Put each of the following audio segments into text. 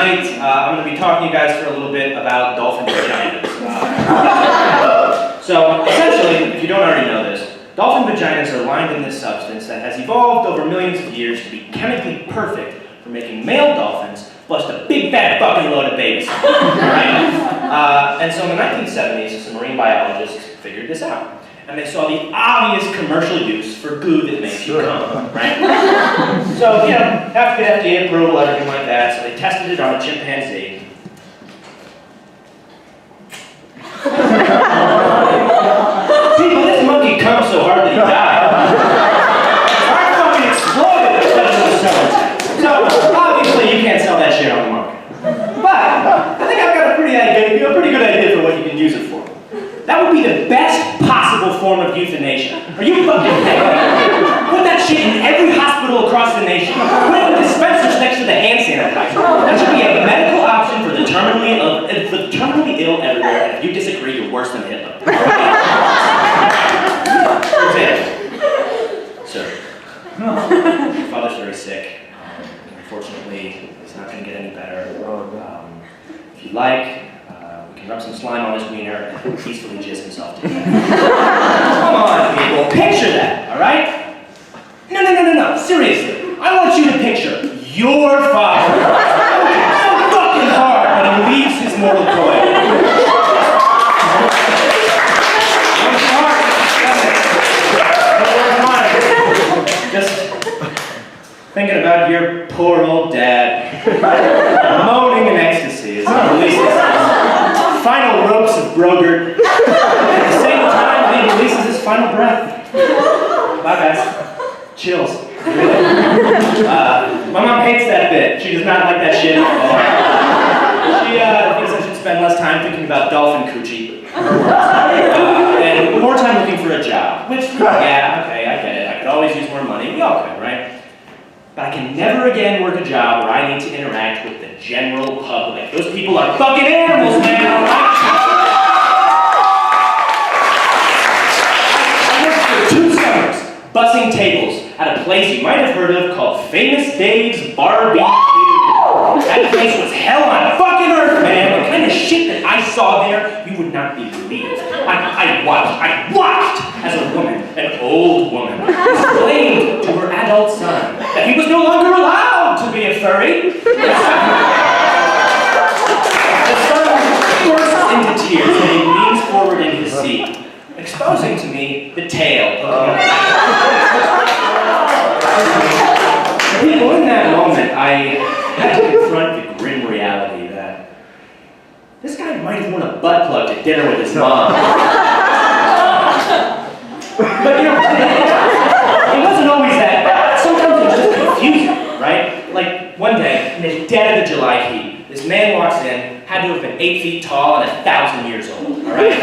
tonight I'm going to be talking to you guys for a little bit about dolphin vaginas. So essentially, if you don't already know this, dolphin vaginas are lined in this substance that has evolved over millions of years to be chemically perfect for making male dolphins bust a big fat fucking load of babies. Right? And so in the 1970s, some marine biologists figured this out. And they saw the obvious commercial use for goo that makes you come, right? So, you know, have to get FDA approval, everything like that, so they tested it on a chimpanzee. People, this monkey comes so hard that he died. I fucking exploded because it was so obviously you can't sell that shit on the market. But I think I've got a pretty good idea for what you can use it for. That would be the best possible form of euthanasia. Are you fucking kidding me? Put that shit in every hospital across the nation. Put it in dispensers next to the hand sanitizer. That should be a medical option for the terminally ill everywhere. And if you disagree, you're worse than Hitler. For example, sir, your father's very sick. Unfortunately, it's not going to get any better. If you'd like, rub some slime on his wiener and peacefully jizz himself to death. Come on, people, picture that, all right? No, seriously. I want you to picture your father. So fucking hard when he leaves his mortal coil. Just thinking about your poor old dad, moaning in ecstasy as he releases final ropes of Brogert. At the same time, he releases his final breath. Bye, guys. Chills. Really. My mom hates that bit. She does not like that shit at all. She thinks I should spend less time thinking about dolphin coochie. And more time looking for a job. Which, yeah, okay, I get it. I could always use more money. We all could, right? But I can never again work a job where I need to interact with the general public. Those people are fucking animals, man, all right? I worked for 2 summers, bussing tables at a place you might have heard of called Famous Dave's Barbecue. That place was hell on fucking earth, man. The kind of shit that I saw there, you would not believe. I watched as a woman, an old woman, explained to her adult son that he was no longer allowed to be a furry. The son bursts into tears and he leans forward into his seat, exposing to me the tail poking up. People, in that moment, I had to confront the grim reality that this guy might have worn a butt plug to dinner with his mom. But you know, it wasn't always that bad. Sometimes it was just confusing, right? Like one day, in the dead of the July heat, this man walks in, had to have been 8 feet tall and 1,000 years old, all right? He's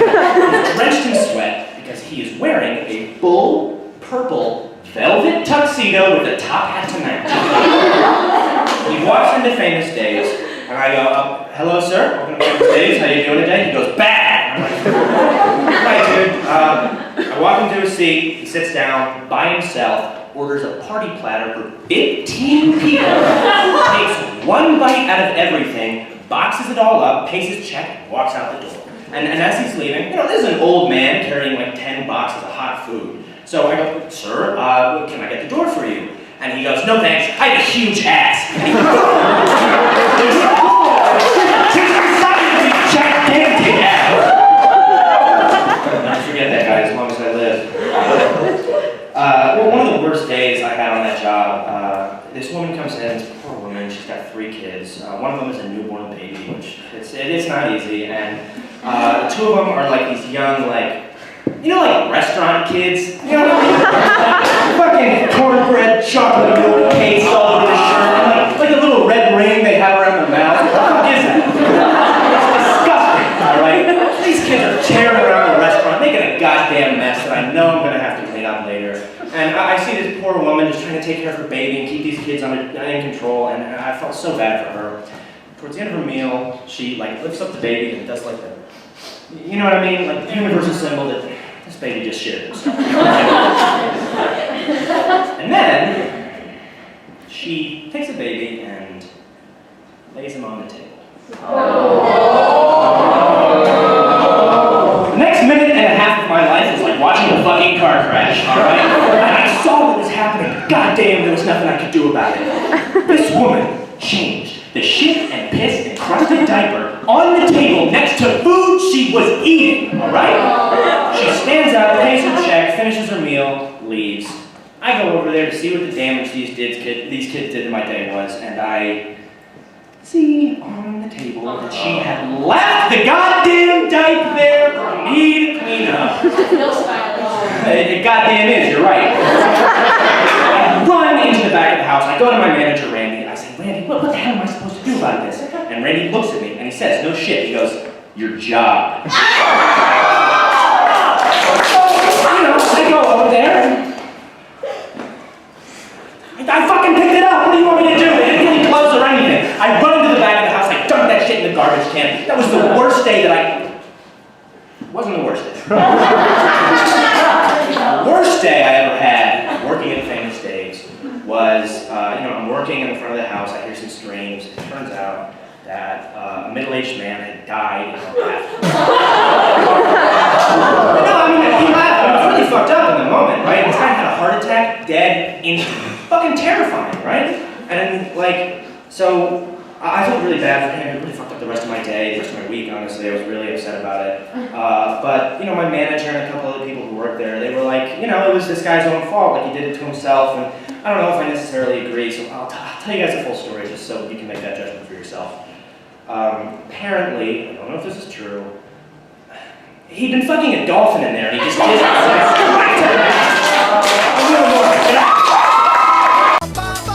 drenched in sweat because he is wearing a bull purple velvet tuxedo with a top hat to match. He walks into Famous Dave's, and I go, hello, sir. Welcome to Famous Dave's. How you doing today? He goes, bad. I'm like, right, dude. I walk him to his seat. He sits down by himself, orders a party platter for 15 people, takes one bite out of everything, boxes it all up, pays his check, and walks out the door. And as he's leaving, you know, this is an old man carrying like 10 boxes of hot food. So I go, sir, can I get the door for you? And he goes, no thanks, I have a huge ass. And he goes, gigantic ass. Don't forget that guy as long as I live. Well, one of the worst days I had on that job, this woman comes in, this poor woman, she's got 3 kids. One of them is a newborn baby, which it's not easy. And 2 of them are like these young, like, you know, like restaurant kids? You know, fucking cornbread, chocolate milk cakes all over the shirt, and like a little red ring they have around their mouth. What the fuck is that? It's disgusting, alright? These kids are tearing around the restaurant, making a goddamn mess that I know I'm gonna have to clean up later. And I see this poor woman just trying to take care of her baby and keep these kids in control, and I felt so bad for her. Towards the end of her meal, she like lifts up the baby and does like the, you know what I mean? Like the universal symbol that this baby just shit himself. And then she takes the baby and lays him on the table. The next minute and a half of my life was like watching a fucking car crash, alright? And I saw what was happening. God damn, there was nothing I could do about it. This woman changed the shit and piss and crusted diaper on the table next to food she was eating, alright? She stands up, pays her check, finishes her meal, leaves. I go over there to see what the damage these kids did to my day was, and I see on the table that she had left the goddamn diaper there for me to clean up. It goddamn is, you're right. I run into the back of the house, I go to my manager, Randy, and I say, Randy, what the hell am I supposed to do about this? And Randy looks at me, and he says, no shit, he goes, your job. I go over there. I fucking picked it up. What do you want me to do? It didn't really close or anything. I run into the back of the house. I dump that shit in the garbage can. That was the worst day that It wasn't the worst day. The worst day I ever had working at Famous Dave's was, I'm working in the front of the house. I hear some screams. It turns out that a middle-aged man had died in a bathroom. He laughed. It was really fucked up in the moment, right? This guy had a heart attack, dead, instantly. Fucking terrifying, right? And so I felt really bad for him. It really fucked up the rest of my day, the rest of my week, honestly. I was really upset about it. But my manager and a couple other people who worked there, they were like, it was this guy's own fault, like he did it to himself, and I don't know if I necessarily agree, so I'll tell you guys the full story just so you can make that judgment for yourself. Apparently, I don't know if this is true, he'd been fucking a dolphin in there, and he just did it.